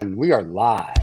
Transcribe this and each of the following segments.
And we are live.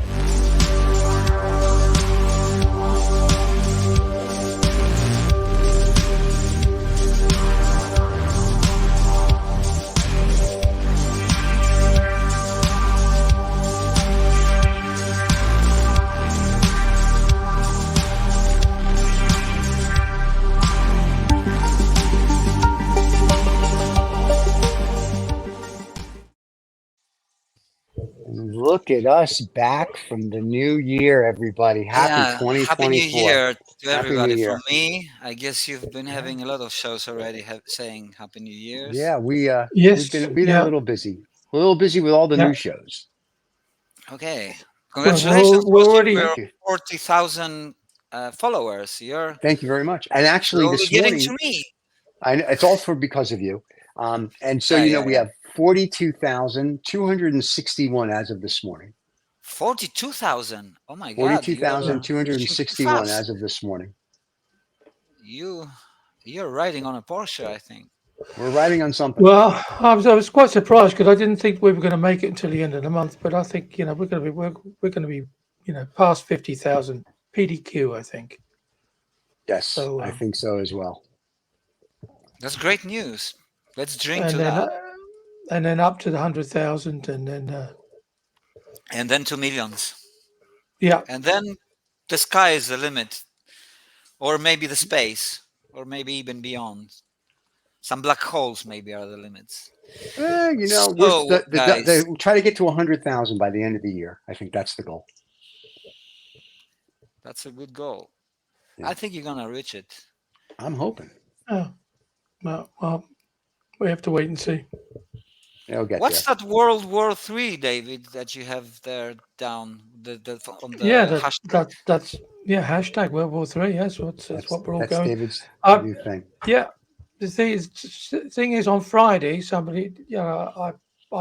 Look at us back from the new year, everybody. Happy Yeah, happy New 2024. Year to Happy New everybody. From Year. me, I guess you've been Yeah. having a lot of shows already saying Happy New Year's. Yeah, we've Yes, been a yeah, little busy. A little busy with all the yeah. new shows. Okay, Well, congratulations, we're boss. already. We're Thank you. 40,000 followers. You're Thank you very much. And actually slowly this getting morning, to me. it's all for because of you. And so Yeah, yeah, we yeah. have 42,261 as of this morning. 42,000. Oh my God, you're Yeah. reaching too 42,261 fast. as of this morning. You, you're riding on a Porsche, I think. We're riding on something. Well, I was quite surprised because I didn't think we were going to make it until the end of the month. But I think we're going to be past 50,000 PDQ. I think Yes, so. I think so as well. That's great news. Let's drink And to then that. up to the 100,000, and then And then 2 millions. yeah, And then the sky is the limit. Or maybe the space. Or maybe even beyond. Some black holes maybe are the limits. We're So, guys, try to get to 100,000 by the end of the year. I think that's the goal. that's a good goal. Yeah, I think you're gonna reach it. I'm hoping oh, well, we have to wait and see. it'll get What's there. that World War III, David, that you have there down on Yeah, the hashtag? that's yeah. Hashtag World War III. Yes, that's what we're all That's going. David's Uh, new thing. yeah. The thing is, on Friday, somebody, I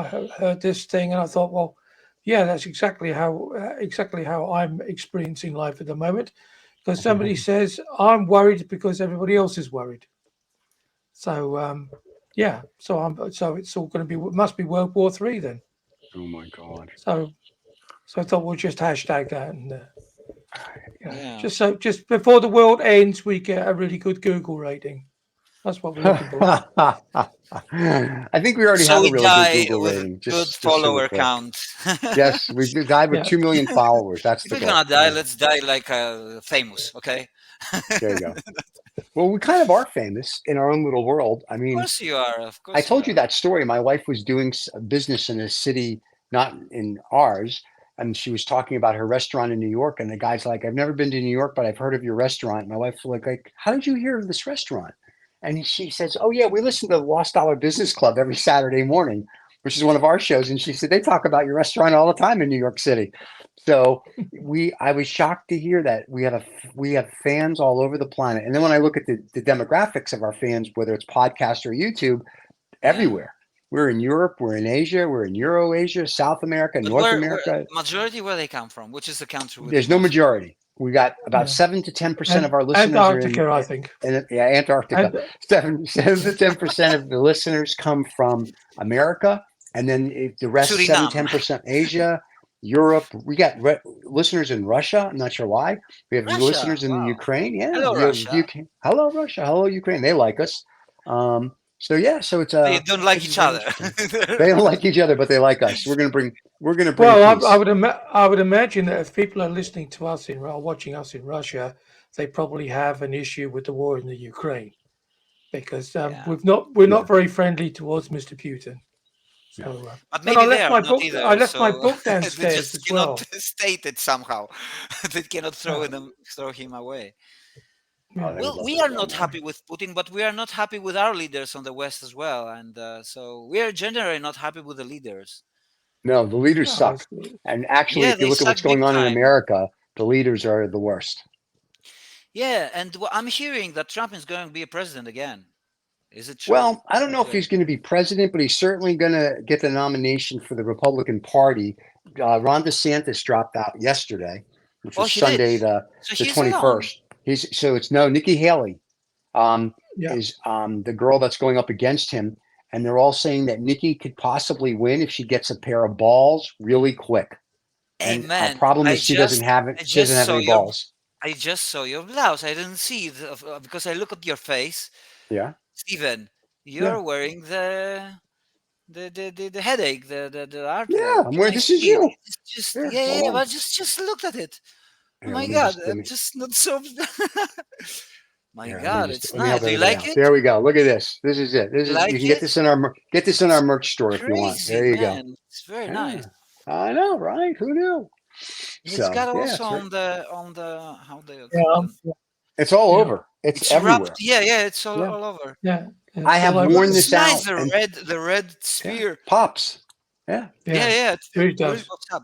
heard this thing, and I thought, well, yeah, that's exactly how I'm experiencing life at the moment. Because somebody says I'm worried because everybody else is worried. So yeah, so it's all going to be must be World War III then. Oh my God. So I thought we'll just hashtag that, and Yeah. just before the world ends, we get a really good Google rating. That's what we're looking for. I think we already So have a we really good die Google with rating. good Just so we're follower clear. count. Yes, we died with Yeah. 2 million followers. That's If the we're gonna goal. die, let's die like famous, okay? There you Of go. Well, we kind of are famous in our own little world. I mean, course you are. Of I course you told you are. that story. My wife was doing business in a city, not in ours, and she was talking about her restaurant in New York. And the guy's like, "I've never been to New York, but I've heard of your restaurant." My wife's like, "How did you hear of this restaurant?" And she says, "Oh yeah, we listen to the Lost Dollar Business Club every Saturday morning, which is one of our shows." And she said they talk about your restaurant all the time in New York City. So I was shocked to hear that we have fans all over the planet. And then when I look at the demographics of our fans, whether it's podcast or YouTube, Yeah. everywhere. We're in Europe, we're in Asia, we're in Eurasia, South America, But North where America. majority where they come from? Which is the country with the There's no most? majority. We got about Yeah. 7 to 10% of And our listeners are Antarctica, I think. yeah, Antarctica. And 7 to 10% of the listeners come from America, and then the rest, seven Suriname, 10% Asia, Europe. We got listeners in Russia. I'm not sure why. We have Russia. listeners in the Wow. Ukraine. Yeah, Hello, you have Russia. UK. Hello, Russia. Hello, Ukraine. They like us. So yeah, so They don't like it's each very other. interesting. They don't like each other, but they like us. We're gonna bring well, I peace. would imagine that if people are listening to us or watching us in Russia, they probably have an issue with the war in the Ukraine because Yeah. we're Yeah, not very friendly towards Mr. Putin. yeah. So, But and I maybe they left are my not book. I either. left my So book they downstairs just as cannot well. state it somehow. They cannot Uh, throw him away. Oh, yeah. they would Well, love we to are throw not them away. happy with Putin, but we are not happy with our leaders on the West as well, and so we are generally not happy with the leaders. No, the leaders No, suck. And actually, Yeah, if you they look at suck what's big going on in time. America, the leaders are the worst. Yeah, and I'm hearing that Trump is going to be a president again. Is it true? Well, I don't know if he's going to be president, but he's certainly going to get the nomination for the Republican Party. Ron DeSantis dropped out yesterday, which Oh, was he did. Sunday So the he's alone. 21st. It's no Nikki Haley yeah, is the girl that's going up against him, and they're all saying that Nikki could possibly win if she gets a pair of balls really quick. Hey And our man, problem is she doesn't have it. I She doesn't just have saw any your balls. I just saw your blouse. I didn't see it because I look at your face, Yeah. Steven. Yeah. You're wearing the headache, the Yeah. artwork, I'm and wearing. I This is see it. you. It's just Here. yeah, Hold yeah. on. But just look at it. Oh Here. my Let me god, just. Let I'm me. just not so. My Here. Let me god, just. it's Let me help nice. Do you everybody like out. it? There we go. Look at this. This is it. This You is. You like can get it? this in our. Get this in our It's merch store if you want. crazy, There you go. man. It's very Yeah. nice. I know, right? Who knew? And it's So got yeah, also it's very. on the how do you Yeah. call them? It's all Yeah. over. It's It's wrapped. everywhere. Yeah, yeah. It's Yeah. all over. Yeah. I It's all have over the worn place. It's this nice. out, The and red yeah, spear. pops. Yeah. Yeah, Yeah. yeah. It really It really does. pops up.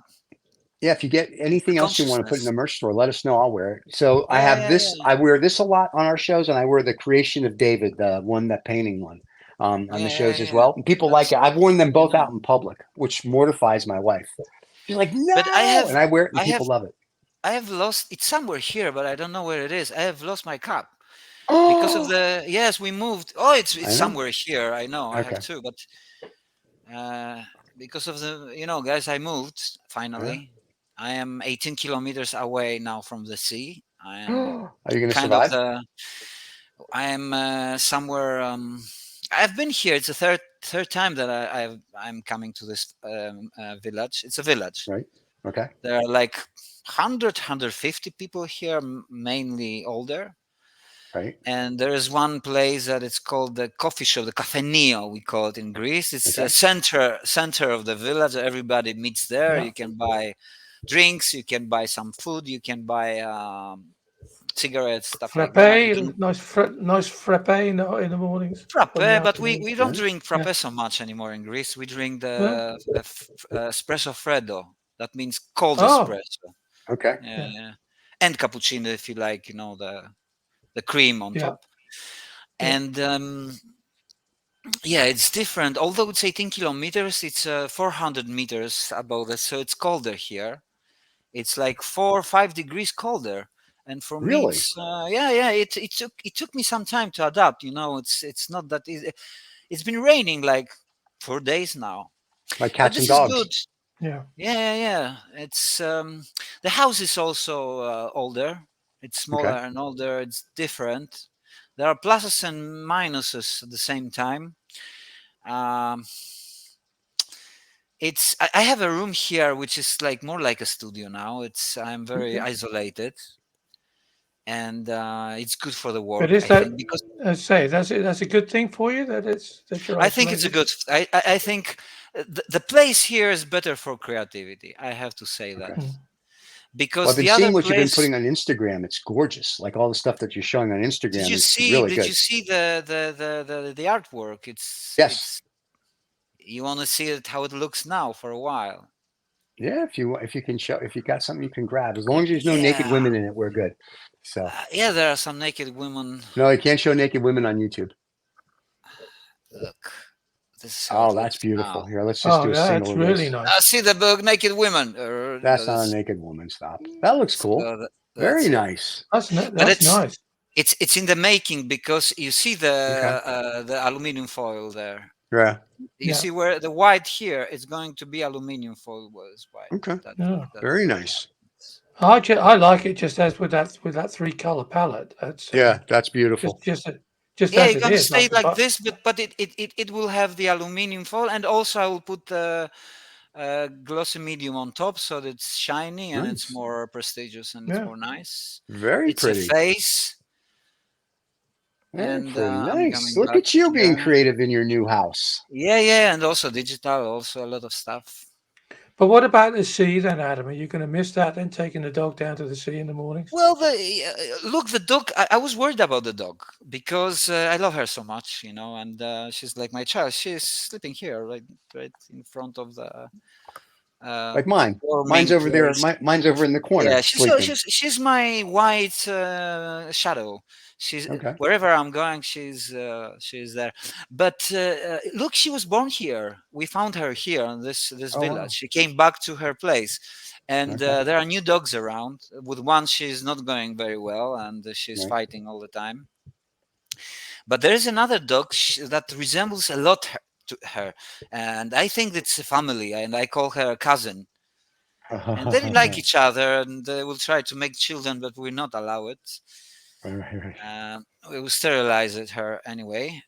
Yeah, if you get The anything else you want to put in the consciousness. merch store, let us know. I'll wear it. So I Yeah, have yeah, this. yeah, I wear this a lot on our shows, and I wear the Creation of David, the one, that painting one, on the yeah, yeah, shows as yeah. well. And people like That's it. I've worn them very both nice. out in public, which mortifies my wife. She's like, But "No," and I wear it, and I people have, love it. I have lost. It's somewhere here, but I don't know where it is. I have lost my cup because of Oh, the. Yes, we moved. Oh, it's I know. somewhere here. I know. I have Okay. two, but uh, because of the, guys, I moved Yeah. finally. I am 18 kilometers away now from the sea. I am Are you going to kind of survive? the. I am somewhere. I've been here. It's the third time that I'm coming to this village. It's a village. Right. Okay. There are like 100, people here, mainly older. Right. And there is one place that it's called the coffee shop, the cafenio, we call it in Greece. It's a Okay. center of the village. Everybody meets there. Yeah. You can buy drinks, you can buy some food, you can buy cigarettes, stuff like that. You can Nice frappe in the mornings or the frappe, but we, afternoons. we don't Yeah. drink Yeah. frappe so much anymore in Greece. We drink No. the espresso freddo. That means cold Oh. espresso. Okay. Yeah, Yeah. yeah. And cappuccino if you like, the cream on Yeah. top. Yeah. And yeah, it's different. Although it's 18 kilometers, it's 400 meters above us, so it's colder here. It's like 4 or 5 degrees colder. And for me, Really? it's yeah. It took me some time to adapt. It's not that easy. It's been raining like 4 days now, Like but cats and this is good. dogs. Yeah. Yeah, yeah, yeah. It's the house is also older. It's smaller Okay. and older. It's different. There are pluses and minuses at the same time. Um, I have a room here which is like more like a studio now. I'm very Okay. isolated, and it's good for the But work, is I that, think, because that's a good thing for you that you're I think it's a isolated? good. I think the place here is better for creativity. I have to say that Okay. Mm. Well, because I've been the other seeing what you've been place. putting on Instagram. It's gorgeous. Like all the stuff that you're showing on Did Instagram you is see? really Did good. you see the artwork? Yes. It's. You want to see it how it looks now for a while. Yeah. If you can show, if you got something you can grab, as long as there's no naked Yeah, women in it, we're good. So yeah. There are some naked women. no, you can't show naked women on YouTube. Look, this is how it Oh, that's looks beautiful. now. Here, let's just Oh, do a that's single of really this. I nice. see the book naked women. That's not a naked woman. Stop. That looks cool. Very That's it. nice. But That's nice. it's in the making because you see Okay. the aluminium foil there. Yeah. You Yeah. see where the white here is going to be aluminium foil was white. Okay. That Yeah. Very nice. I like it just as with that three color palette. That's Yeah, that's beautiful. just yeah, as you're it going to is, stay like the like but. this, but it will have the aluminium foil, and also I will put the glossy medium on top so that it's shiny and it's Nice. more prestigious and it's Yeah. more nice. Very It's a pretty. face, Very and pretty. I'm Nice. coming Look back at you being here. creative in your new house. Yeah, yeah, and also digital, also a lot of stuff. But what about the sea then, Adam? Are you going to miss that then, taking the dog down to the sea in the mornings? Well, look, the dog. I was worried about the dog because I love her so much, and she's like my child. She's sleeping here, right in front of the Like mine. Mine's warming over there. place. Mine's over in the Yeah, corner she's sleeping. she's my white shadow. She's Okay. wherever I'm going, she's there. But look, she was born here. We found her here in this Oh village. wow. She came back to her place, and Okay. there are new dogs around. With one, she's not going very well, and she's Right. fighting all the time. But there is another dog that resembles a lot to her, and I think it's a family, and I call her a cousin. and they like each other, and they will try to make children, but will not allow it. Right, right, right. We will sterilize it her anyway.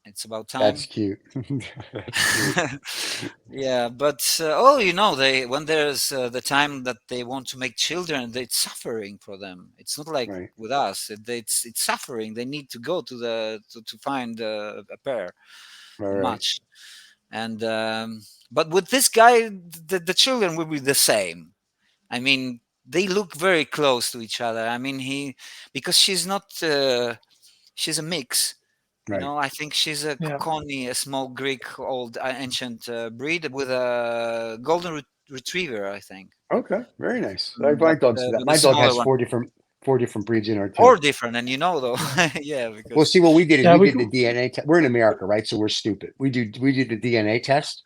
It's about That's time. cute. That's cute. Yeah, but oh, they when there's the time that they want to make children, it's suffering for them. It's not like Right, with us. It's suffering. They need to go to to find a pair, right, a right, match, and but with this guy, the children will be the same. I mean, they look very close to each other. I mean, because she's not. She's a mix. right. I think she's a Yeah. Connie, a small Greek old ancient breed with a golden retriever, I think. Okay, very nice. My But dogs do that. but the My dog smaller has one, four different breeds in her or too. different, and though, Yeah. yeah, Well, because see, what we did is Yeah. we We. did the DNA test. We're in America, right? So we're stupid. We did the DNA test.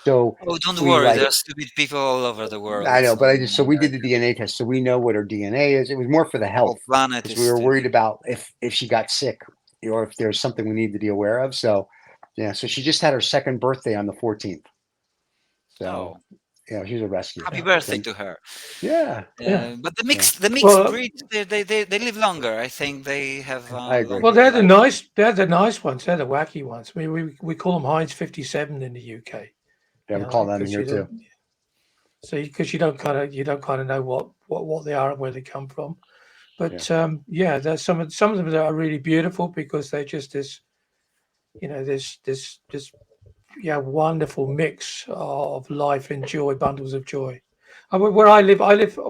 So oh, don't we worry, like there's stupid people all over the world. I It's know, not but only so we did the America. DNA test, so we know what her DNA is. It was more for the The whole health planet because is we were worried stupid. about if she got sick or if there's something we need to be aware of. So yeah, so she just had her second birthday on the 14th. So Oh, she's a rescue. happy Yeah. birthday So to her. yeah, Yeah. But yeah, the mixed Well. breeds, they live longer. I think they have I agree. Well, longer life. they're the nice ones. They're the wacky ones. We call them Heinz 57 in the UK. Yeah, we call them Because here you too. don't. So because you don't kind of know what they are and where they come from. Yeah, But yeah, there's some of them that are really beautiful because they're just this yeah, wonderful mix of life and joy, bundles of joy. And where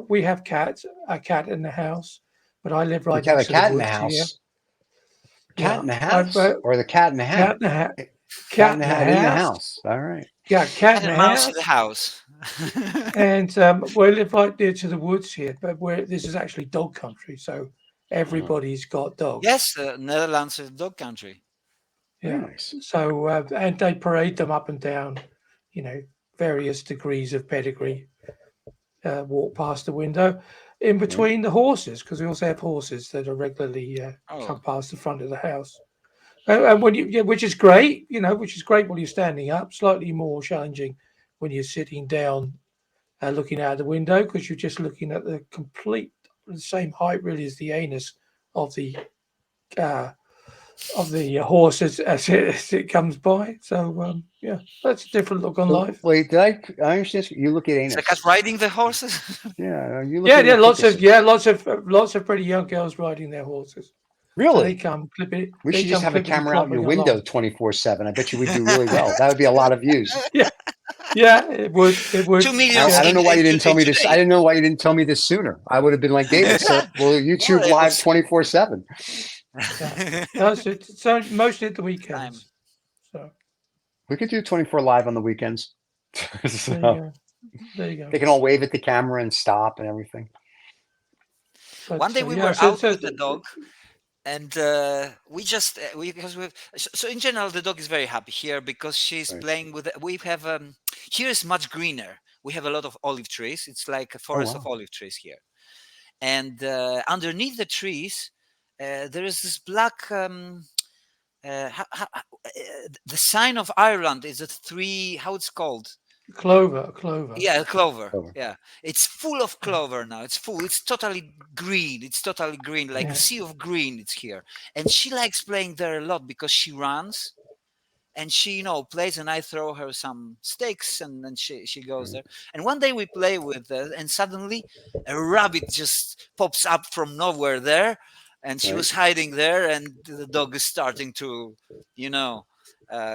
we have a cat in the house, but I live you right have a next to the cat in the woods here. house. Cat Yeah, in the I've house, or the cat in the hat? cat in the ha- Cat in cat the in the hat in the house. house. All right. Yeah, cat Cat in the and mouse in the house. house. And we live right near to the woods here, but this is actually dog country, so Uh-huh. everybody's got dogs. Yes, Netherlands is dog country. Very Yeah. nice. So and they parade them up and down, you know, various degrees of pedigree. Walk past the window, in Right. between the horses, because we also have horses that are regularly come Oh, past the front of the house. And when which is great, which is great when you're standing up. Slightly more challenging when you're sitting down, looking out the window, because you're just looking at the same height really as the anus of the uh, horse as it comes by. So yeah, that's a different look on So life. wait, I understand? You look at is the cat anus. riding the horses? Yeah, you look Yeah, at yeah, anaficuses. lots of pretty young girls riding their horses. So Really? We they should just come have a clippity camera out your clopping window along. 24/7. I bet you we'd do really well. That would be a lot of views. Yeah, yeah, it would. 2 million I Yeah, don't know why you didn't tell in me this. I today. didn't know why you didn't tell me this sooner. I would have been like, David, so will Well, YouTube it live was 24/7? yeah. No, so mostly at the time. weekends. So We could do 24 live on the weekends. there you So go. There you go. they can all wave at the camera and stop and everything. One But day we yeah, were out with the dog, and we just we because we so in general the dog is very happy here because she's Right. playing with. We have here is much greener. We have a lot of olive trees. It's like a Oh forest of wow. olive trees here, and underneath the trees there is this black. The sign of Ireland is a three. How it's called? clover. Yeah, clover. Over. Yeah, it's full of Yeah, clover now. It's full. It's totally green. It's totally green, like a yeah, sea of green. It's here, and she likes playing there a lot because she runs and she, plays. And I throw her some stakes, and then she goes Right. there. And one day we play with, and suddenly a rabbit just pops up from nowhere there, and she Right. was hiding there, and the dog is starting to, you know,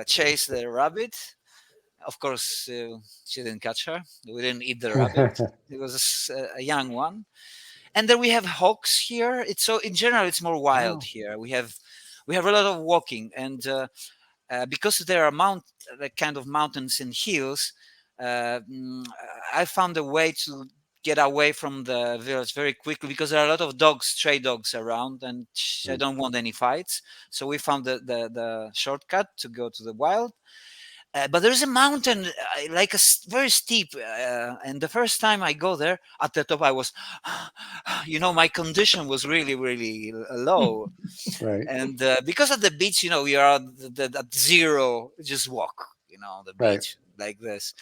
chase the rabbit. Of course, she didn't catch her. We didn't eat the rabbit. It was a young one. And then we have hawks here. It's so in general, it's more wild Oh, here. We have a lot of walking, and because there are like kind of mountains and hills. Uh, mm, I found a way to get away from the village very quickly because there are a lot of dogs, stray dogs around, and I right. don't want any fights. So we found the shortcut to go to the wild, but there's a mountain, like very steep, and the first time I go there at the top I was my condition was really really low, Right. and because at the beach we are at zero, just walk, the Right. beach like this,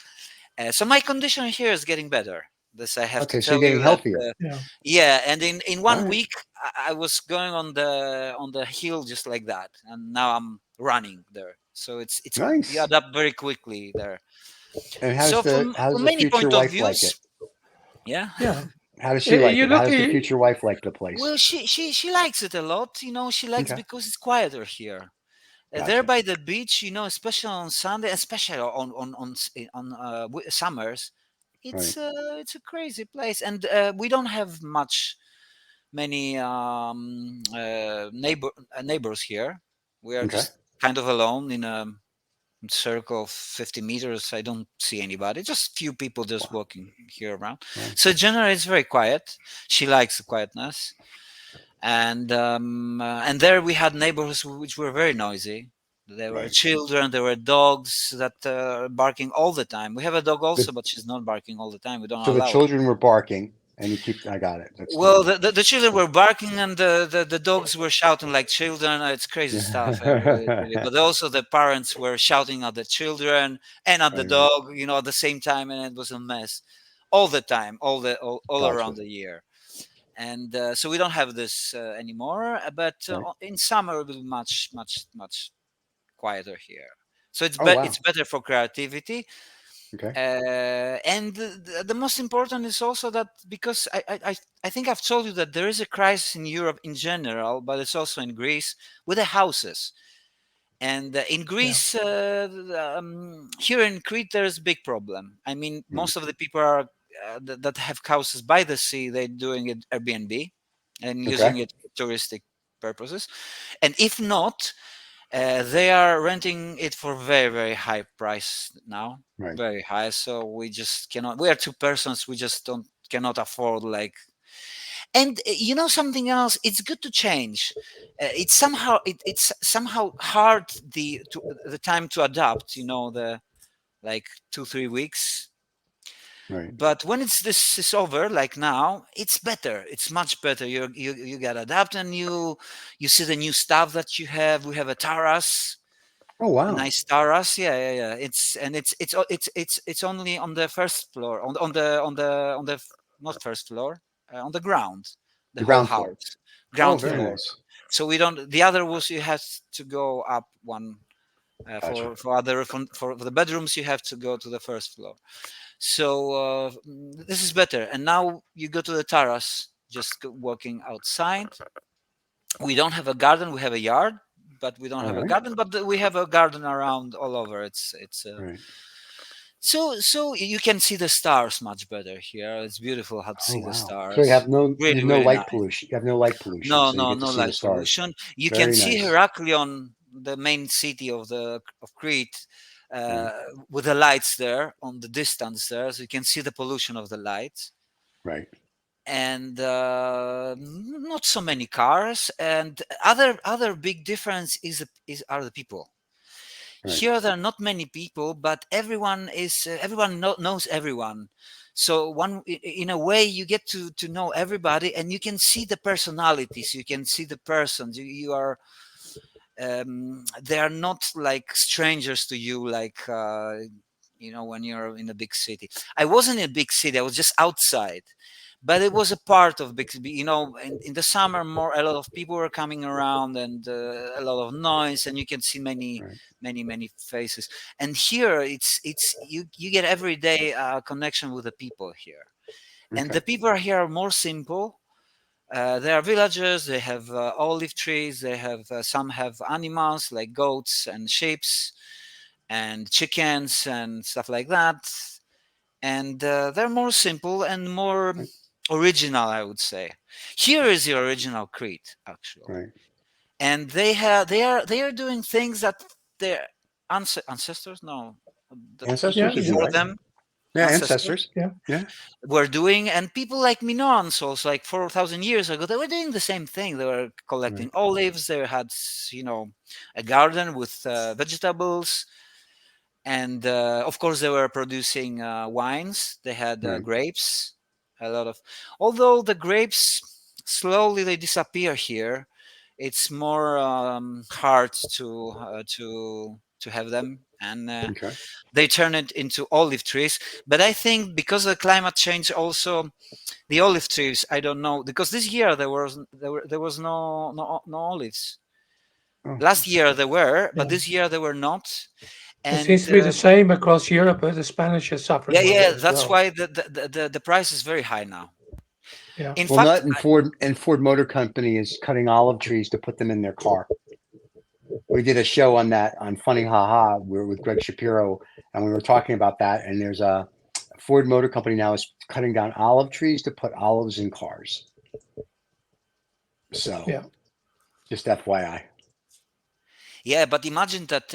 so my condition here is getting better. This I have to Okay, so you're tell you getting that. healthier. Yeah. Yeah, and in All one right. week I was going on the hill just like that, and now I'm running there. So it's you Nice. adapt very quickly there. And So how's from the many future point of wife like it? views, yeah. Yeah. How does she like You it? How look does the at future wife like the place? Well, she likes it a lot. You know, she likes Okay, because it's quieter here. There gotcha. by the beach, you know, especially on Sunday, especially on summers, Right. it's a crazy place, and we don't have many neighbors here. We are Okay. just kind of alone in a circle of 50 meters. I don't see anybody, just few people just Wow. walking here around. Right. So generally, it's very quiet. She likes the quietness, and there we had neighbors which were very noisy. There were Right. children, there were dogs that barking all the time. We have a dog also, The, but she's not barking all the time. We don't so the allow it. children were barking, and you keep. I got it. That's Well, fine. the children were barking and the dogs were shouting like children. It's crazy stuff, really. Yeah. But also the parents were shouting at the children and at the Right. dog, you know, at the same time, and it was a mess all the time, all Gotcha. around the year. And so we don't have this anymore. But Right. in summer it will be much quieter here. So Oh it's wow. better for creativity. Okay. And the most important is also that because I think I've told you that there is a crisis in Europe in general, but it's also in Greece with the houses. And in yeah. Greece, here in Crete, there's a big problem. I mean, Right. most of the people are that have houses by the sea. They're doing it Airbnb and Okay. using it for touristic purposes. And if not, they are renting it for very high price now, Right. very high. So we just cannot. We are two persons. We just don't cannot afford like. And you know something else? It's good to change. It's somehow hard the time to adapt. You know the like 2 3 weeks. Right. But when it's this is over, like now, it's better. It's much better. You get adapt and you see the new stuff that you have. We have a terrace, Oh a wow. nice terrace. Yeah. It's only on the first floor, not first floor, on the ground, the The whole ground floor. house, Oh, ground very Yeah. floor. nice. So we don't. The other was you have to go up one. Gotcha. For the bedrooms, you have to go to the first floor. So this is better. And now you go to the terrace, just walking outside. We don't have a garden. We have a yard, but we don't All have a right. garden. But we have a garden around all over. It's Right. so you can see the stars much better here. It's beautiful how to Oh see the wow. So you stars. have no you Really, no really light nice. pollution. You have no light pollution, so you get to No see the light stars. pollution. You can Very see nice. Heraklion, the main city of Crete, Right. uh, with the lights there on the distance there, so you can see the pollution of the lights. Right. And not so many cars. And other big difference is are the people. Right. Here there are not many people, but everyone knows everyone. So in a way you get to know everybody, and you can see the personalities. You can see the persons. You are they are not like strangers to you, like when you're in a big city. I wasn't in a big city. I was just outside, but it was a part of big city. In the summer, more a lot of people were coming around, and a lot of noise, and you can see Right. many faces. And here it's you get everyday connection with the people here, and Okay. the people here are more simple. They are villagers. They have olive trees. They have some have animals like goats and sheep and chickens and stuff like that. And they're more simple and more Right. original, I would say. Here is the original Crete, actually, Right. and they are doing things that their ancestors, no, that people Yeah. Ancestors would be Yeah. before right. them, Yeah, ancestors ancestors. Yeah. Yeah. were doing, and people like Minoans also, like 4,000 years ago, they were doing the same thing. They were collecting Right. olives. They had a garden with vegetables, and of course they were producing wines. They had Right. grapes, a lot of, although the grapes slowly they disappear here. It's more hard to have them, and Okay. they turn it into olive trees. But I think because of the climate change, also the olive trees, I don't know, because this year there was no olives. Oh, Last year there were, but Yeah. this year there were not. It seems And to be the same across Europe, but the Spanish are suffering with it yeah, as that's well. why the price is very high now. Yeah. In well, fact, not and Ford Motor Company is cutting olive trees to put them in their car. We did a show on that on Funny Haha. We were with Greg Shapiro, and we were talking about that. And there's a Ford Motor Company now is cutting down olive trees to put olives in cars. So, Yeah. just FYI. yeah, but imagine that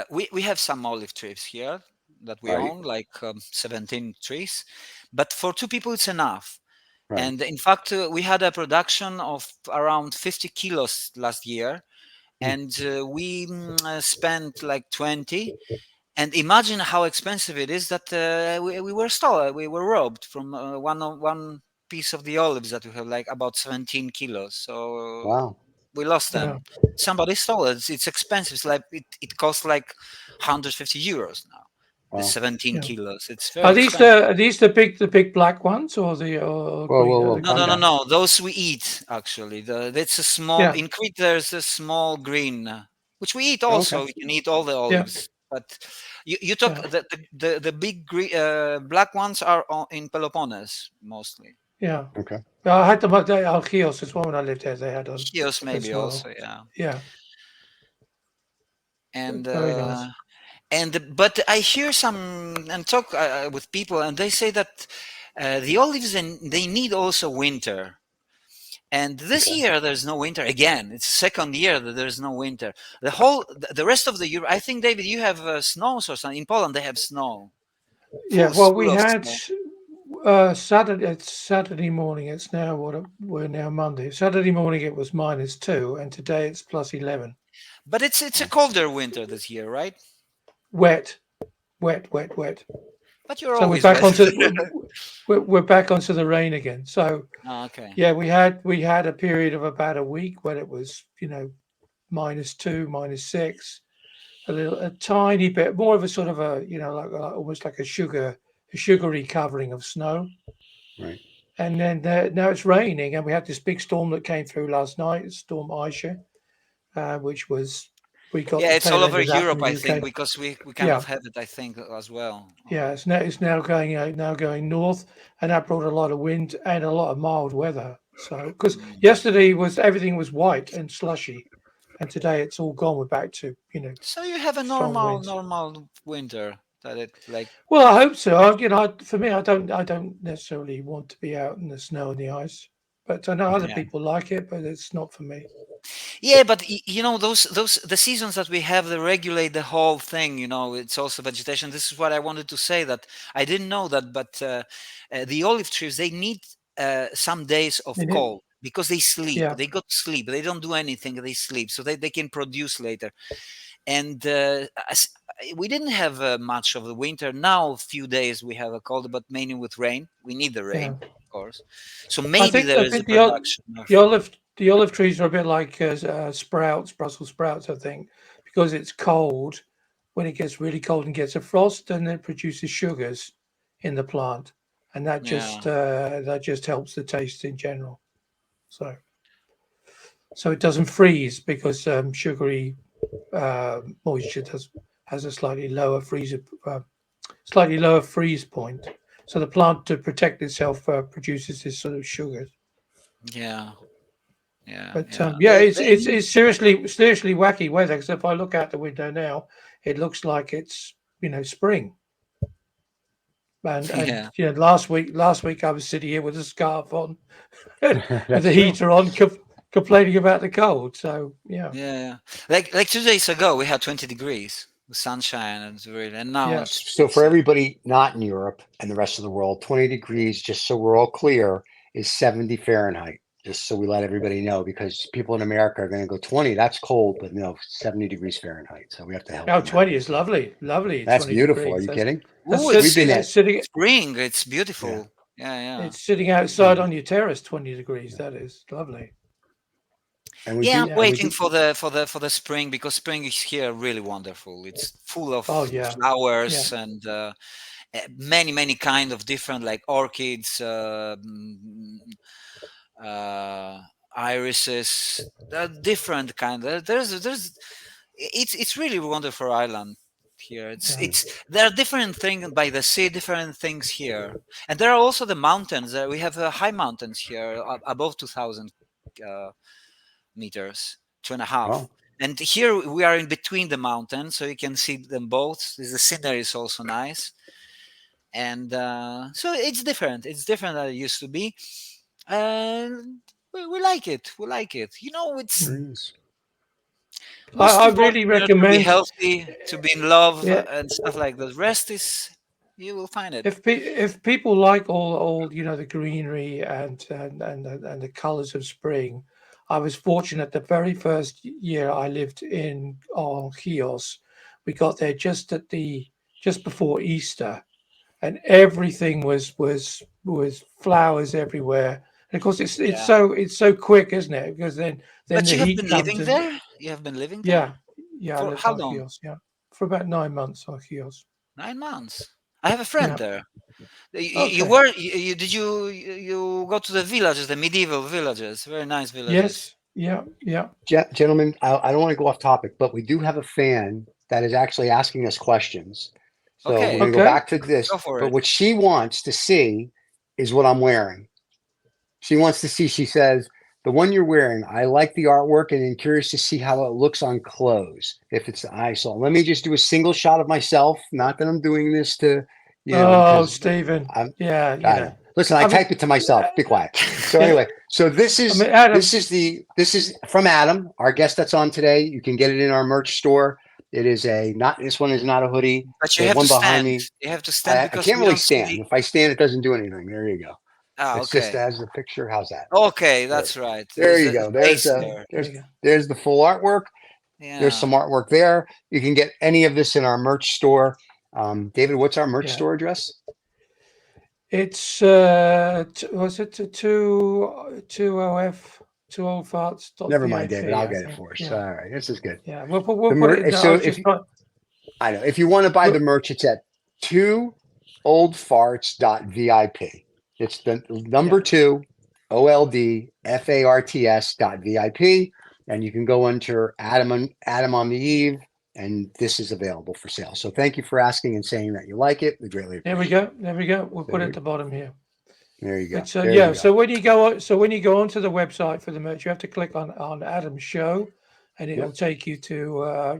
we have some olive trees here that we Right. own, like 17 trees, but for two people it's enough. Right. And in fact, we had a production of around 50 kilos last year, Mm. and we spent like 20. And imagine how expensive it is that we were stolen, we were robbed from one piece of the olives that we have, like about 17 kilos. So Wow. we lost Yeah. them. Somebody stole it. It's expensive. It's like it costs like 150 euros now. The Wow. 17 Yeah. kilos. It's very expensive. Are these the big black ones or the Whoa, green? whoa, whoa. The No, Calm no, green? no, down. no. Those we eat actually. It's a small. Yeah. In Crete, there's a small green, which we eat also. Okay. You can eat all the Yeah. olives, but you talk Yeah. the big black ones are in Peloponnese mostly. Yeah. Okay. I had them at Alchios as well when I lived there. They had them Chios as maybe well. also, yeah. Yeah. And Very nice. but I hear some and talk with people, and they say that the olives and they need also winter. And this Okay. year there's no winter again. It's the second year that there's no winter. The rest of the year, I think, David, you have snows or something. In Poland they have snow, Yeah. full Well, full we of had snow. Saturday. It's Saturday morning. It's now we're now Monday. Saturday morning it was -2, and today it's +11. But it's a colder winter this year, right? Wet, wet, wet, wet. But you're So we're always back wet. onto we're back onto the rain again. So Oh, okay. yeah, we had a period of about a week when it was -2, -6, a tiny bit more of a sort of a like almost like a sugary covering of snow. Right. And then now it's raining, and we had this big storm that came through last night, Storm Aisha, which was we got Yeah, the it's all tail end over of that from Europe, I the think, UK. because we kind Yeah, of have it, I think, as well. yeah, it's now going out, now going north, and that brought a lot of wind and a lot of mild weather. So because Mm. yesterday was everything was white and slushy, and today it's all gone. We're back to So you have a strong winds. normal winter that it like. Well, I hope so. For me, I don't necessarily want to be out in the snow and the ice, but I know other Yeah. people like it, but it's not for me. Yeah, but you know those the seasons that we have that regulate the whole thing. It's also vegetation. This is what I wanted to say, that I didn't know that, but the olive trees, they need some days of In it, cold because they sleep. yeah, They go to sleep. They don't do anything. They sleep, so they can produce later. And we didn't have much of the winter. Now, a few days we have a cold, but mainly with rain. We need the yeah. rain, of course. So I maybe think there I is a think production of. the olive trees are a bit like sprouts, Brussels sprouts. I think because it's cold, when it gets really cold and gets a frost, then it produces sugars in the plant, and Yeah. that just helps the taste in general. So it doesn't freeze because sugary moisture has a slightly lower freeze point. So the plant, to protect itself, produces this sort of sugars. Yeah. Yeah. But Yeah. yeah, it's They it's need. it's seriously wacky weather. Because if I look out the window now, it looks like it's spring. And Yeah. last week I was sitting here with a scarf on, with That's the true. heater on, complaining about the cold. So yeah, Yeah. Like 2 days ago, we had 20 degrees with sunshine, and it's really, and now yeah, So for everybody not in Europe and the rest of the world, 20 degrees, just so we're all clear, is 70 Fahrenheit. Just so we let everybody know, because people in America are going to go 20. That's cold, but no, 70 degrees Fahrenheit. So we have to help now them out. 20 is lovely, lovely That's 20 beautiful. Are degrees. you That's kidding? that's ooh, sit, We've been that's at sitting spring. It's yeah. beautiful. Yeah. Yeah. it's sitting outside Um, on your terrace. 20 degrees. That is lovely. And we Yeah, I'm do, Yeah. and we waiting do. for the spring, because spring is here really wonderful. It's full of Oh yeah. Yeah. flowers, and many kind of different, like orchids, uh, irises, different kind. There's it's really wonderful island here. It's Yeah. it's there are different things by the sea, different things here, and there are also the mountains. We have high mountains here, above 2,000 uh, meters, two and a half. Well, And here we are in between the mountains, so you can see them both. The scenery is also nice, and so it's different. It's different than it used to be, and we like it. We like it. It's Mm. trees. most I important, really to be recommend. healthy, to be in love, Yeah. and stuff like that. Rest is, you will find it. If people like all the greenery and the colors of spring, I was fortunate. The very first year I lived in on Chios, we got there just before Easter, and everything was flowers everywhere. And of course, Yeah. it's so quick, isn't it? Because then But the you have heat been comes living and there. You have been living there yeah, yeah, I for lived how on long? Chios, yeah, for about 9 months on Chios. 9 months. I have a friend Yeah. there. You Okay. were you go to the villages, the medieval villages, very nice villages. Yes. Yeah. Yeah. Gentlemen, I don't want to go off topic, but we do have a fan that is actually asking us questions. So we're Okay, going to go Okay. back to this. go for But it. what she wants to see is what I'm wearing. She wants to see, she says, the one you're wearing, I like the artwork and I'm curious to see how it looks on clothes. If it's the eyesore. Let me just do a single shot of myself. Not that I'm doing this to, Oh, because Stephen. I'm, Yeah. I know. Listen, I I mean, type it to myself. Be quiet. So yeah. anyway, so this I is mean, Adam. this is from Adam, our guest that's on today. You can get it in our merch store. It is a not this one is not a hoodie. But you The have to one behind stand. me, You have to stand I because can't we really don't see stand. If I stand, it doesn't do anything. There you go. It's just Okay. as the picture. How's that? Okay, There, that's right. there There's you a go. space there. There you go. There's the full artwork. There's Yeah. some artwork there. You can get any of this in our merch store. David, what's our merch Yeah. store address? It's was it two OF 2 Never mind, VIP? David. I'll I get it think. for us. Yeah. All right, this is good. Yeah. We'll The put it. merch. I So was just trying. I know if you want to buy the Look, merch, it's at 2oldfarts.vip. It's the number yeah. 2oldfarts.vip, and you can go under Adam on the Eve, and this is available for sale. So thank you for asking and saying that you like it. We greatly There we appreciate it. go. There we go. We'll put it There, at the bottom here. there you go. But There yeah. you go. So when you go onto the website for the merch, you have to click on Adam's show, and it'll Yep. take you to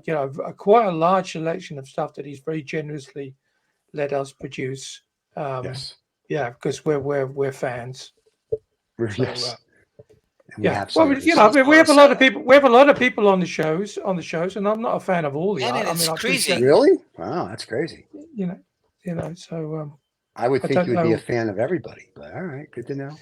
quite a large selection of stuff that he's very generously let us produce. Yes. Yeah, because we're fans. So Yes. And we yeah, have well, some of this I stuff. mean, we have a lot of people. We have a lot of people on the shows, and I'm not a fan of all the And art. I it's mean, I appreciate, increasing. Really? Wow, that's crazy. you know, So I would I think don't you would be a know. fan of everybody, but all right, good to know.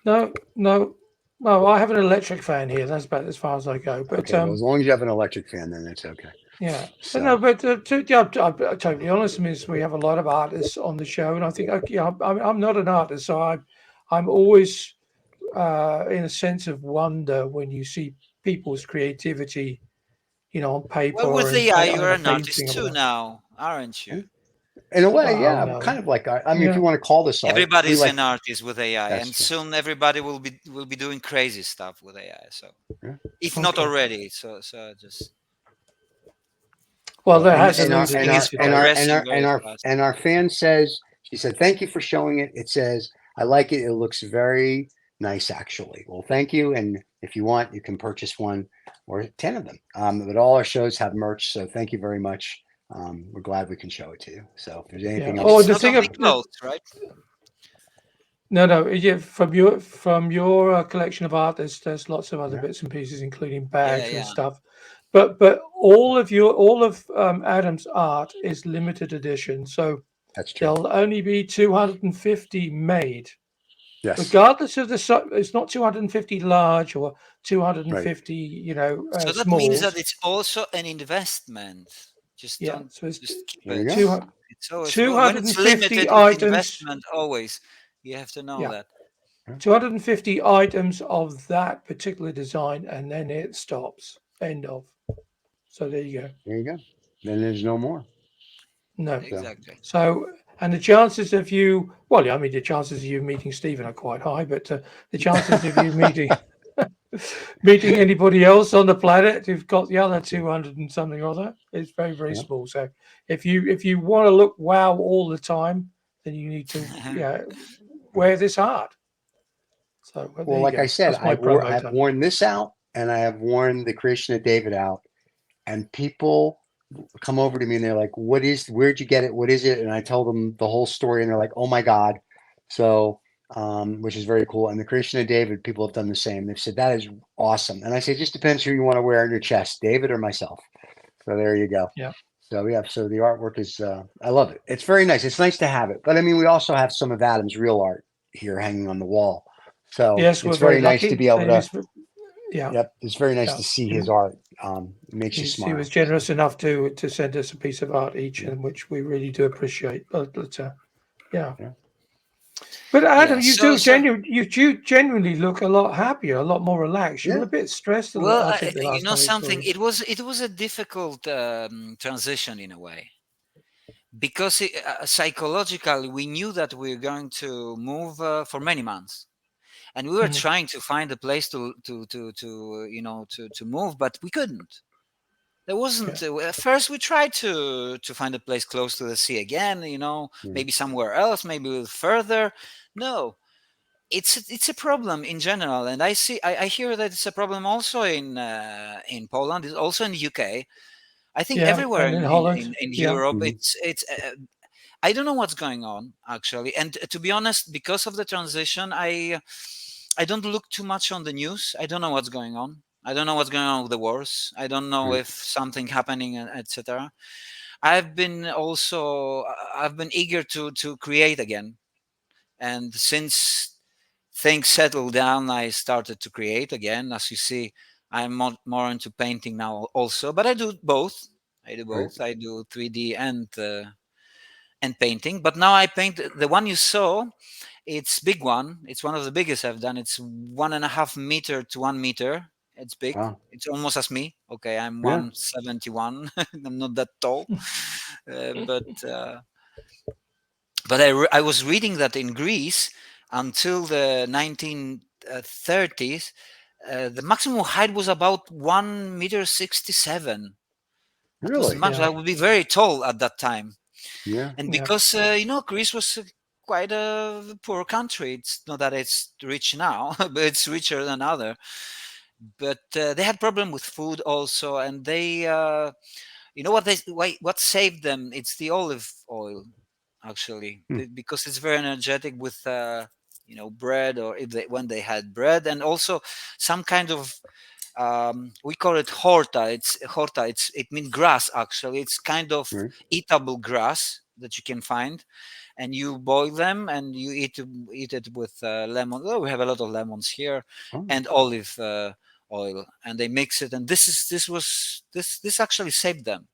No, no. Well, I have an electric fan here. That's about as far as I go. But Okay, well, as long as you have an electric fan, then it's okay. yeah, So, but no, but I'm totally honest. I mean, we have a lot of artists on the show, and I think, okay, I'm not an artist, so I'm always in a sense of wonder when you see people's creativity, on Well, paper with or in AI, paint, you're in a an artist painting or too whatever. now, aren't you? in a way, Well, yeah, kind no, of like art. I mean, if you yeah, want to call this art, we Everybody's like an artist with AI, that's and true. soon everybody will be doing crazy stuff with AI. So, Yeah. if not okay. already, so just Well, Well, there and has and our alluded and everything me our is to and that. our and progressing our and very our fast. and our fan says she said thank you for showing it. It says I like it. It looks very nice, actually. Well, thank you. And if you want, you can purchase one or 10 of them. But all our shows have merch, so thank you very much. We're glad we can show it to you. So if there's Yeah. anything And Oh, else, it's the not thing only of clothes, right? no. Yeah, from your collection of art, there's lots of other yeah, bits and pieces, including Yeah, bags and yeah. stuff. But all of Adam's art is limited edition, so that's true. there'll only be 250 made, Yes, regardless of the size. It's not 250 large or right. 250, So that means that smalls. it's also an investment. Just Yeah, don't so it's just keep There you it. go. 200, It's always when it's 250 limited. It's items. investment always. You have to know Yeah, that. 250 items of that particular design, and then it stops. End of. So there you go. There you go. Then there's no more. No. So Exactly. So, and the chances of you, well, I mean, the chances of you meeting Stephen are quite high, but the chances of you meeting anybody else on the planet who've got the other 200 and something or other is very, very yeah. small. So, if you want to look wow all the time, then you need to wear this hard. So there Well, you like I go. said, That's my I promo have done. worn this out, and I have worn the Creation of David out, and people come over to me and they're like, where'd you get it? What is it? And I tell them the whole story, and they're like, oh my God. So, which is very cool. And the Creation of David, people have done the same. They've said that is awesome. And I say, it just depends who you want to wear on your chest, David or myself. So there you go. Yeah. So yeah, so the artwork is, I love it. It's very nice. It's nice to have it. But I mean, we also have some of Adam's real art here hanging on the wall. So Yes, we're it's very very nice to lucky. be able to, Yeah, yep, it's very nice yeah. to see his art. It makes you He was smile. generous enough to send us a piece of art each, Yeah. and which we really do appreciate. But yeah. Yeah. But Yeah. Adam, So you do genuinely look a lot happier, a lot more relaxed. You were Yeah. a bit stressed, well, I think, the you last know time we saw something. you. It was a difficult transition in a way because psychologically we knew that we were going to move for many months, and we were Mm, trying to find a place to move, but we couldn't. There yeah, wasn't. At first, we tried to find a place close to the sea again. Yeah. Maybe somewhere else, maybe a little further. No, it's a problem in general, and I hear that it's a problem also in Poland. It's also in the UK. I think yeah, everywhere and in Holland, in yeah, Europe, Mhm. it's. I don't know what's going on actually, and to be honest, because of the transition, I don't look too much on the news. I don't know what's going on. I don't know what's going on with the wars. I don't know Right. if something happening, etc. I've been eager to create again, and since things settled down, I started to create again. As you see, I'm more into painting now also, but I do both. I do Right. both. I do 3D and painting. But now I paint the one you saw. It's big one. It's one of the biggest I've done. It's 1.5 meter to 1 meter. It's big. Wow. It's almost as me. Okay, I'm Yeah. 171. I'm not that tall, but I was reading that in Greece until the 1930s, the maximum height was about 1 meter 67. That was Really? much. yeah, I would be very tall at that time. Yeah. And yeah, because Greece was quite a poor country. It's not that it's rich now, but it's richer than other. But they had problem with food also, and what saved them? It's the olive oil, actually, Hmm. because it's very energetic with bread, or if when they had bread, and also some kind of we call it horta. It means grass. Actually, it's kind of Right. eatable grass that you can find, and you boil them and you eat it with lemon. Oh, we have a lot of lemons here, Oh. and olive oil, and they mix it. And this actually saved them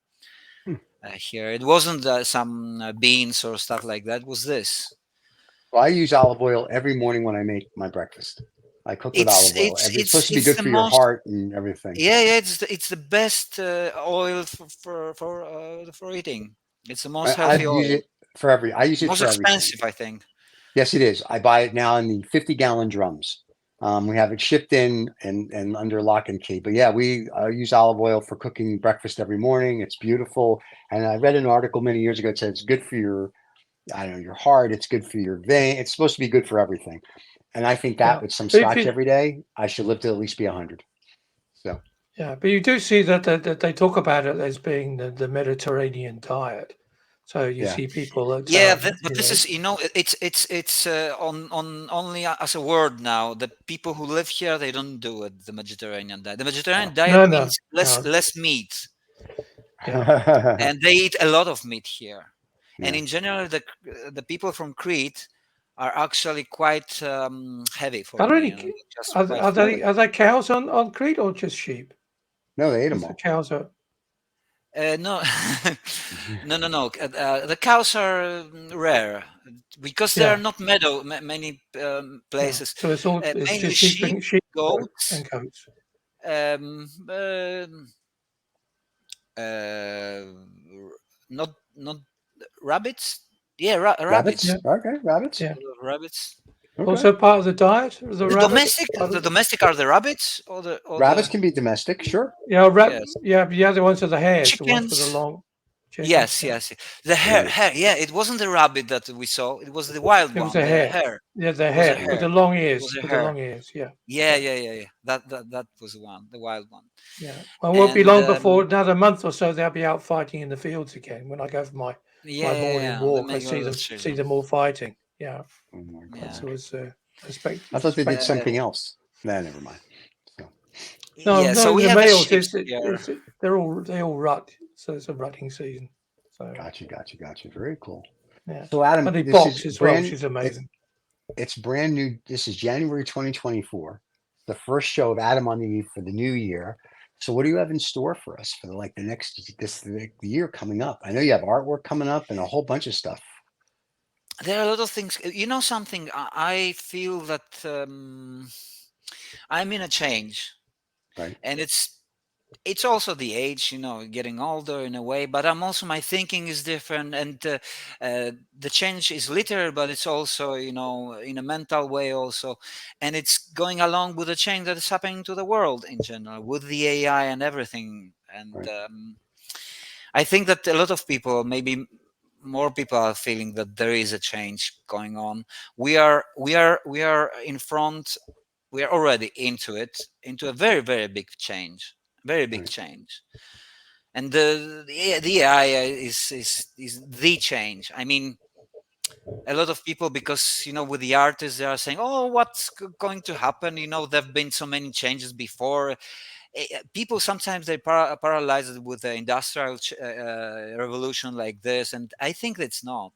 Hmm. here. It wasn't some beans or stuff like that. It was this. Well, I use olive oil every morning when I make my breakfast. I cook with It's olive oil. it's It's it's supposed to be it's good the for your most. heart and everything. Yeah, it's the best oil for eating. It's the most I healthy use oil, it for I use it most for everything. expensive, I think. Yes, it is. I buy it now in the 50-gallon drums. We have it shipped in and under lock and key. But yeah, we use olive oil for cooking breakfast every morning. It's beautiful. And I read an article many years ago that said it's good for your, I don't know, your heart. It's good for your vein. It's supposed to be good for everything. And I think that yeah. with some But if scotch you, every day, I should live to at least be 100. So yeah, but you do see that they talk about it as being the Mediterranean diet. So you yeah. see people that Yeah, but this is it's on only as a word now. The people who live here, they don't do it. The Mediterranean diet. The Mediterranean Oh. diet no, no, means less no, less meat, yeah, and they eat a lot of meat here. And Yeah. in general, the people from Crete are actually quite heavy for are there me. any They're just are, quite are fat. there are there cows on Crete or just sheep? No, they ate them Because the all. cows are No, no. The cows are rare. because there are Yeah. not many Yeah. places. So it's Mainly just sheep sheep, and goats, goats. um, uh, not rabbits. Yeah, rabbits. Yeah. Rabbits? Okay, rabbits. Yeah. Rabbits. Okay. Also part of the diet, the The rabbit. domestic, the domestic are the rabbits or Rabbits the can be domestic, sure. Yeah, yes, yeah, the other ones are the hares, the ones with the chickens. long chickens. Yes, Yeah. yes. The Right. hare. Yeah, it wasn't the rabbit that we saw. It was the wild It was one. a The hare. hare. Yeah, the It was a hare with hare. the long It was ears. a With the long hare. ears. Yeah. Yeah, Yeah. yeah, yeah, yeah. That was the one, the wild one. Yeah. Well, it won't be And long before another month or so they'll be out fighting in the fields again. When I go for yeah, my yeah, morning yeah. They walk, I make a see lot of them children. all fighting. Yeah. Oh my That's Yeah. God. always I thought they did Uh, something else. Nah, never mind. So, no, yeah. So no. we The have a males, sheep here. they all rut. So it's a rutting season. So gotcha. Very cool. yeah. So, Adam, And he this is box as well. brand. She's It, amazing. it's brand new. This is January 2024. The first show of Adam on the Eve for the new year. So, what do you have in store for us for the next the year coming up? I know you have artwork coming up and a whole bunch of stuff. There are a lot of things. You know something? I feel that I'm in a change, Right. and it's also the age, getting older in a way, but I'm also, my thinking is different, and the change is literal, but it's also, in a mental way also, and it's going along with the change that is happening to the world in general with the AI and everything. And Right. I think that a lot of people, maybe more people, are feeling that there is a change going on. We are in front. We are already into a very, very big change, very big Right. change. And the AI is the change. I mean, a lot of people, because with the artists, they are saying, oh, what's going to happen, there have been so many changes before. People sometimes they paralyzed with the industrial revolution like this, and I think it's not.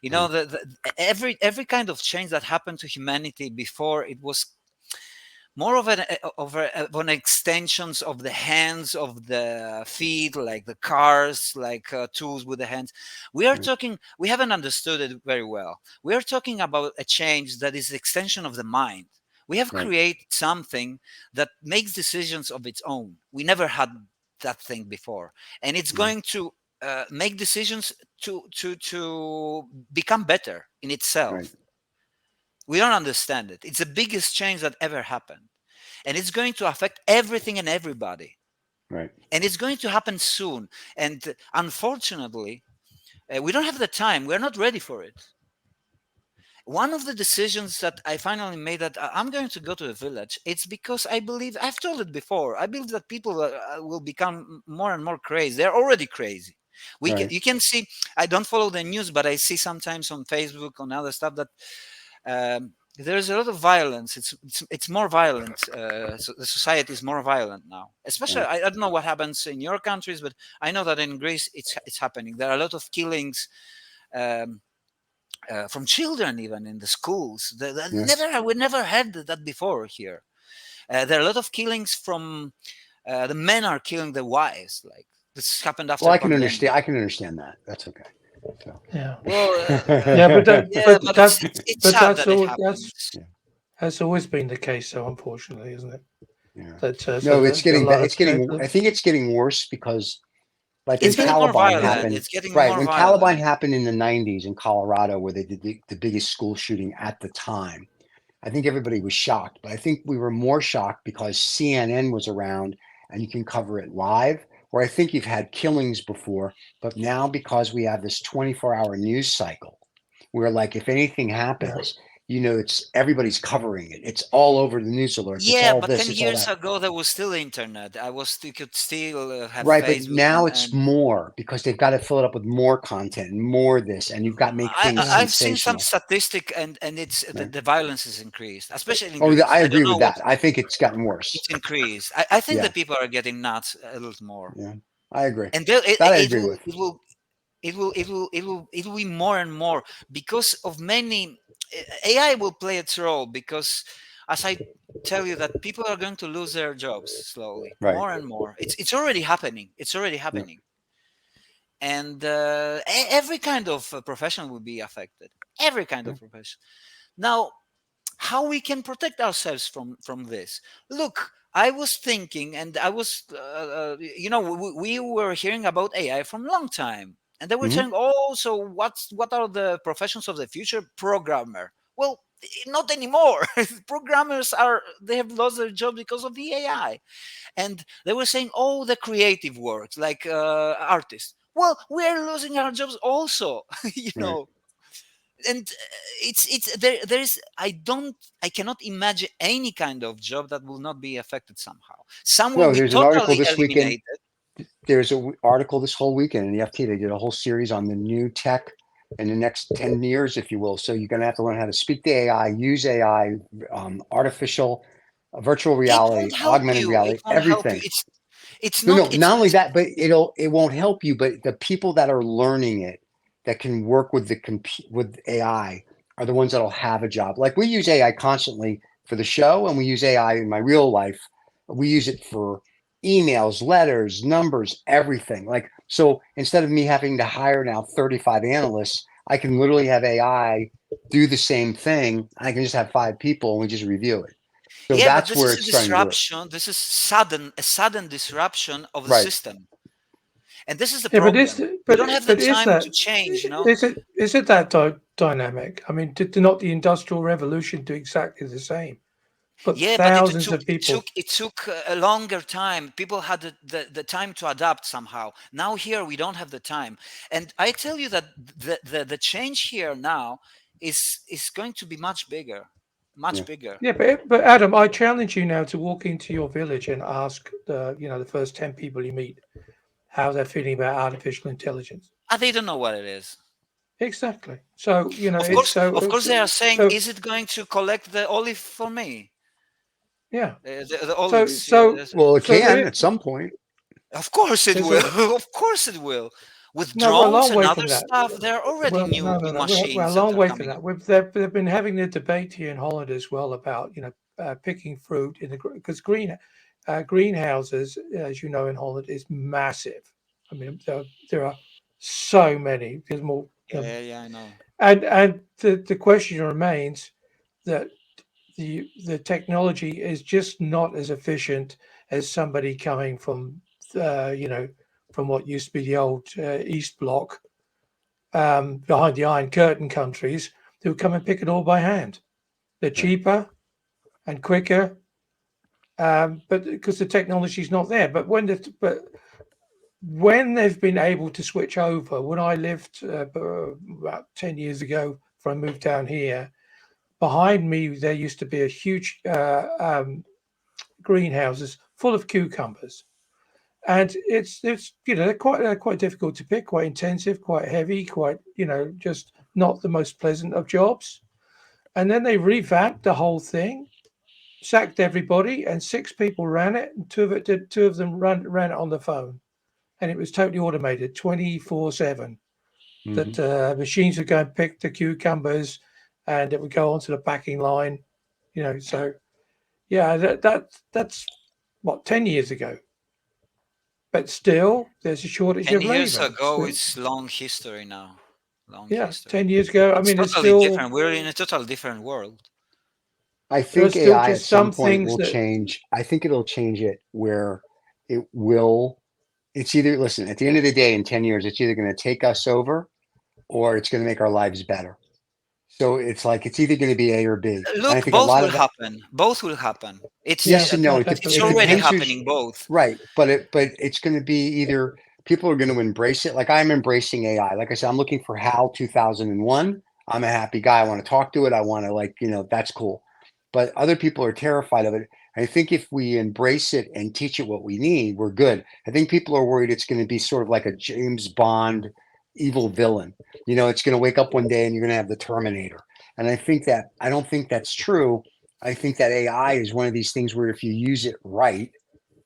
Right. Every kind of change that happened to humanity before, it was more of an extensions of the hands, of the feet, like the cars, like tools with the hands. Right. We haven't understood it very well. We are talking about a change that is the extension of the mind. We have Right. created something that makes decisions of its own. We never had that thing before, and it's Mhm. going to make decisions to become better in Right. itself. We don't understand it. It's the biggest change that ever happened. And it's going to affect everything and everybody. Right. And it's going to happen soon. And unfortunately, we don't have the time. We're not ready for it. One of the decisions that I finally made, that I'm going to go to a village, it's because I believe, I've told it before, I believe that people will become more and more crazy. They're already crazy. Right. You can see, I don't follow the news, but I see sometimes on Facebook, on other stuff, that there's a lot of violence. It's more violent. So the society is more violent now. Especially, Right. I don't know what happens in your countries, but I know that in Greece it's happening. There are a lot of killings um, from children, even in the schools. Yeah. We never had that before here. There are a lot of killings from the men are killing the wives. Like this happened Well, after I can pandemic. understand. I can understand that. That's okay. So. Yeah. Well, Yeah, yeah, but it's but sad that it happens. that's always been the case. So unfortunately, isn't it? Yeah. That so No, it's a getting lot bad. of It's getting. I think it's getting worse because, like when It's getting more Taliban violent. happened, It's getting right? more When Taliban violent. happened in the '90s in Colorado, where they did the biggest school shooting at the time, I think everybody was shocked. But I think we were more shocked because CNN was around and you can cover it live. Where I think you've had killings before, but now because we have this 24-hour news cycle, where like if anything yeah. happens, it's everybody's covering it. It's all over the news alerts. It's Yeah, all but this. 10 It's all years that. ago there was still internet. You could still have Right, but Facebook now it's and more because they've got to fill it up with more content and more this, and you've got to make things Yeah. I've seen some sensational. statistic, and it's Right? the violence is increased, especially in Oh, Greece. I I don't agree know with what that. I think it's gotten worse. it's increased. I think Yeah, that people are getting nuts a little more, yeah, I agree. and That I agree with. it will be more and more because of many. AI will play its role because, as I tell you, that people are going to lose their jobs slowly, Right. more and more. It's already happening. It's already Yeah. happening, and every kind of profession will be affected. every kind of profession. Now, how we can protect ourselves from this? Look, I was thinking, and I was, we were hearing about AI from a long time, and they were Mhm. saying, oh, so what are the professions of the future? Programmer. Well, not anymore. Programmers they have lost their job because of the AI. And they were saying, oh, the creative works like artists. Well, we're losing our jobs also. you Right. know and it's there's I cannot imagine any kind of job that will not be affected somehow. Some will No, be there's an article totally this weekend. eliminated. There's an article this whole weekend in the FT. They did a whole series on the new tech in the next 10 years, if you will. So you're going to have to learn how to speak to AI, use AI, artificial, virtual It reality, won't help augmented you. It reality, won't help you. everything. It's No, not no, it's not only that, but it won't help you. But the people that are learning it, that can work with with AI, are the ones that'll have a job. Like we use AI constantly for the show, and we use AI in my real life. We use it for emails, letters, numbers, everything. Like so, instead of me having to hire now 35 analysts, I can literally have AI do the same thing. I can just have 5 people and we just review it. So Yeah, but that's this where is a it's starting to do it. disruption. This is a sudden disruption of the Right. system. And this is the Yeah, problem. We don't have the is time to that change. is it that dynamic? I mean, did not the Industrial Revolution do exactly the same? Put Yeah, but it thousands took of it people. took it took a longer time. People had the time to adapt somehow. Now here we don't have the time, and I tell you that the change here now is going to be much bigger, Yeah. much bigger. Yeah, but Adam, I challenge you now to walk into your village and ask the first 10 people you meet how they're feeling about artificial intelligence. They don't know what it is. Exactly. So Of it's course, of course, they are saying, so "Is it going to collect the olive for me? yeah. The So olives?" Yeah, so Well, it so can there, at some point. of course it there's a will. Of course it will. With no, we're a drones long and way other from that. stuff, there are already Well, no, new no, no. We're a machines that long are way from coming that. up. They've been having the debate here in Holland as well about picking fruit in the because greenhouses, as you know, in Holland is massive. I mean, there are so many. There's more, Yeah, yeah, I know. and the question remains that the technology is just not as efficient as somebody coming from from what used to be the old East Bloc behind the Iron Curtain countries who come and pick it all by hand. They're Right. cheaper and quicker, but because the technology is not there. But when they've been able to switch over, when I lived about 10 years ago, before I moved down here, behind me there used to be a huge greenhouses full of cucumbers. And it's they're quite difficult to pick, quite intensive, quite heavy, quite just not the most pleasant of jobs. And then they revamped the whole thing, sacked everybody, and 6 people ran it. And two of them ran it on the phone, and it was totally automated, 24/7. Hmm. That machines would go and pick the cucumbers, and it would go onto the packing line. So yeah, that's what 10 years ago, but still there's a shortage 10 of years labor. ago, Still, it's long history now. Long yeah, history. 10 years ago. I It's mean, it's totally still different. We're in a total different world. I there are think still AI at just some some point things will that change. I think it'll change it where it will. It's either, listen, at the end of the day, in 10 years, it's either going to take us over or it's going to make our lives better. So it's like, it's either going to be A or B. And I Look, think a both lot will of that, happen. Both will happen. yeah, yes and no, that's what It's we it think already now. depends who's happening both. right. But it's going to be either people are going to embrace it. Like I'm embracing AI. Like I said, I'm looking for HAL 2001. I'm a happy guy. I want to talk to it. I want to that's cool. But other people are terrified of it. I think if we embrace it and teach it what we need, we're good. I think people are worried it's going to be sort of like a James Bond evil villain. It's going to wake up one day and you're going to have the Terminator. And I don't think that's true. I think that AI is one of these things where if you use it right,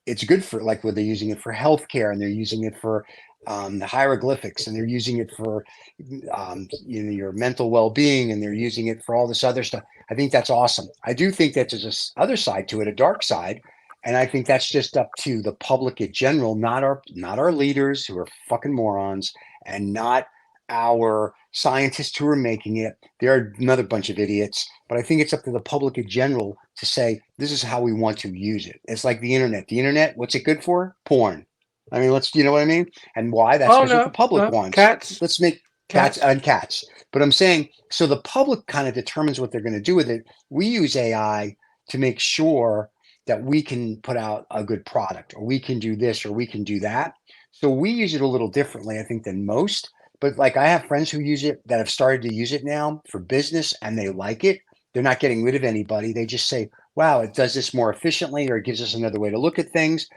it's good for, like, where they're using it for healthcare and they're using it for the hieroglyphics and they're using it for your mental well-being and they're using it for all this other stuff. I think that's awesome. I do think that there's this other side to it, a dark side, and I think that's just up to the public in general, not our leaders who are fucking morons, and not our scientists who are making it. There are another bunch of idiots, but I think it's up to the public in general to say, this is how we want to use it. It's like the internet. The internet, what's it good for? Porn. I mean, you know what I mean? And why? That's Oh because what the no, public no, wants. cats, Let's make cats and cats. But I'm saying, so the public kind of determines what they're going to do with it. We use AI to make sure that we can put out a good product, or we can do this, or we can do that. So we use it a little differently, I think, than most. But like, I have friends who use it that have started to use it now for business, and they like it. They're not getting rid of anybody. They just say, wow, it does this more efficiently, or it gives us another way to look at things.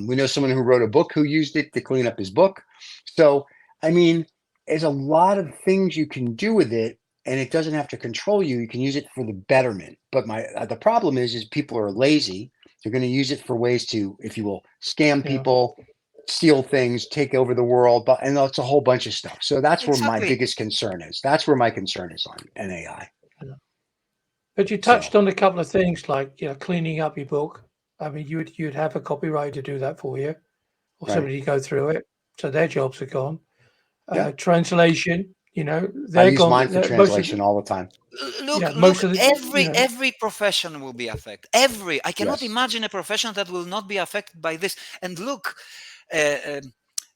We know someone who wrote a book who used it to clean up his book. So, I mean, there's a lot of things you can do with it, and it doesn't have to control you. You can use it for the betterment. But the problem is people are lazy. They're going to use it for ways to, if you will, scam people, steal things, take over the world, and that's a whole bunch of stuff. So that's where my biggest concern is. That's where my concern is on an AI. But you touched on a couple of things like, cleaning up your book. I mean, you'd have a copywriter to do that for you, or somebody to go through it. So their jobs are gone. Translation, they're I use gone. mine for translation all the time. Look, every profession will be affected. I cannot imagine a profession that will not be affected by this. And look,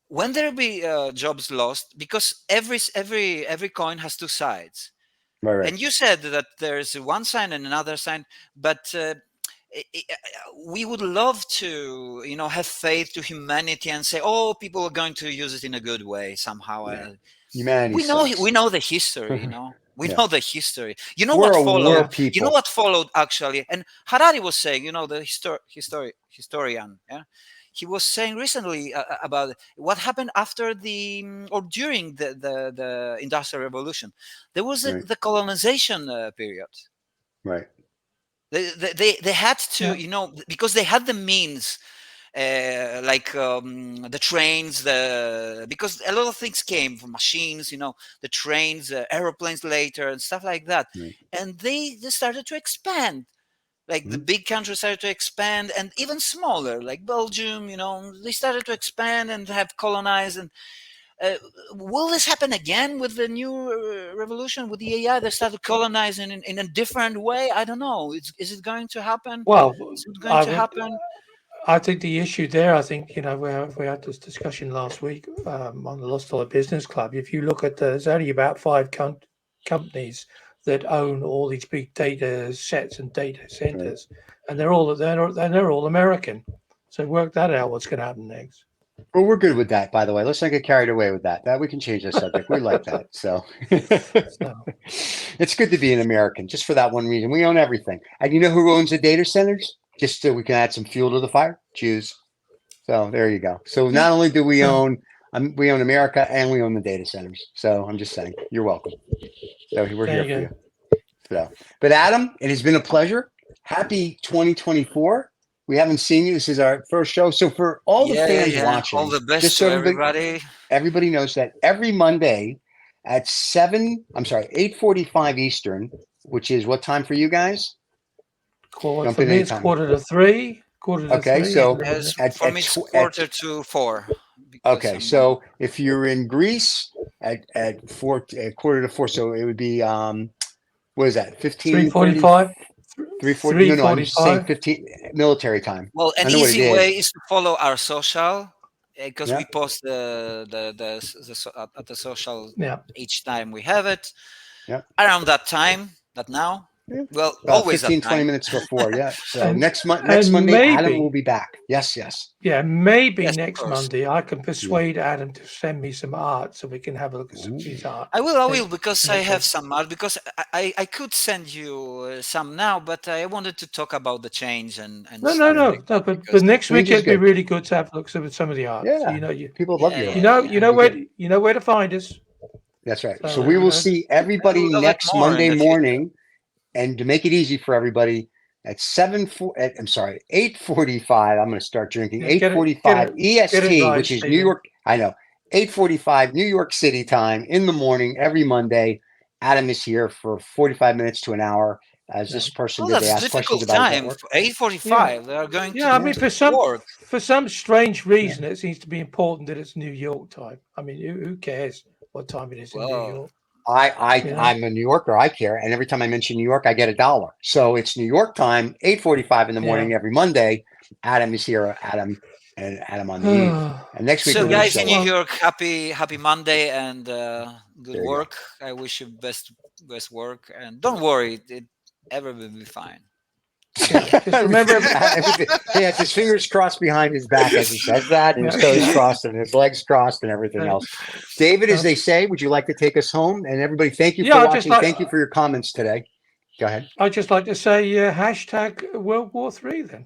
when there will be jobs lost, because every coin has two sides. Right. And you said that there's one side and another side, but we would love to, have faith to humanity and say, oh, people are going to use it in a good way somehow. Humanity we know the history, we know the history. We're what followed? People. You know what followed actually? And Harari was saying, the historian, he was saying recently about what happened after or during the Industrial Revolution. There was the colonization period. Right. They had to, because they had the means, like the trains, because a lot of things came from machines, the trains, aeroplanes later, and stuff like that. Right. And they started to expand. Like the big countries started to expand, and even smaller, like Belgium, they started to expand and have colonized. And will this happen again with the new revolution, with the AI? They started colonizing in a different way. I don't know. Is it going to happen? Well, is it going to happen? I think the issue there, we had this discussion last week on the Lost Dollar Business Club. If you look at there's only about 5 companies that own all these big data sets and data centers, and they're all American. So work that out. What's going to happen next? Well, we're good with that, by the way. Let's not get carried away with that. That we can change the subject. We like that. So it's good to be an American, just for that one reason. We own everything. And you know who owns the data centers? Just so we can add some fuel to the fire? Jews. So there you go. So not only do we own America, and we own the data centers. So I'm just saying, you're welcome. So we're here for you. So, but Adam, it has been a pleasure. Happy 2024. We haven't seen you. This is our first show. So for all the fans watching, all the best just to so everybody. Everybody knows that every Monday at 8:45 Eastern, which is what time for you guys? For me, it's 2:45. Okay, so for me, it's 3:45. Okay, so if you're in Greece at 4:45, so it would be what is that? 3:45. 3:40. No, I'm saying 15 military time. Well, an easy way is to follow our social, because we post at the social each time we have it. Yeah. Around that time, not now. Yeah. Well, about always 15, 20 minutes before. Yeah. So next Monday, maybe, Adam will be back. Yes. Yeah, maybe next Monday I can persuade Adam to send me some art so we can have a look at some of his art. I will, because I have some art. Because I could send you some now, but I wanted to talk about the change and no. But next week it'd be really good to have a look at some of the art. Yeah, so people love your art. You know where to find us. That's right. So we will see everybody next Monday morning. And to make it easy for everybody, at 8:45, I'm going to start drinking. 8:45 EST, which is New York. I know. 8:45 New York City time in the morning every Monday. Adam is here for 45 minutes to an hour. As this person did, they ask questions about time. 8:45. They are going to. I mean, for some strange reason, it seems to be important that it's New York time. I mean, who cares what time it is in New York? I'm a New Yorker. I care, and every time I mention New York, I get $1. So it's New York time, 8:45 in the morning every Monday. Adam is here. Adam on the Eve. And next week So we're going to guys in show New up. York, happy Monday and good There you go. work. I wish you best work, and don't worry, everything will be fine. Yeah, just remember. He has his fingers crossed behind his back as he says that, and his toes crossed, and his legs crossed, and everything else. David, as they say, would you like to take us home? And everybody, thank you for watching. Thank you for your comments today. Go ahead. I'd just like to say #World War III then.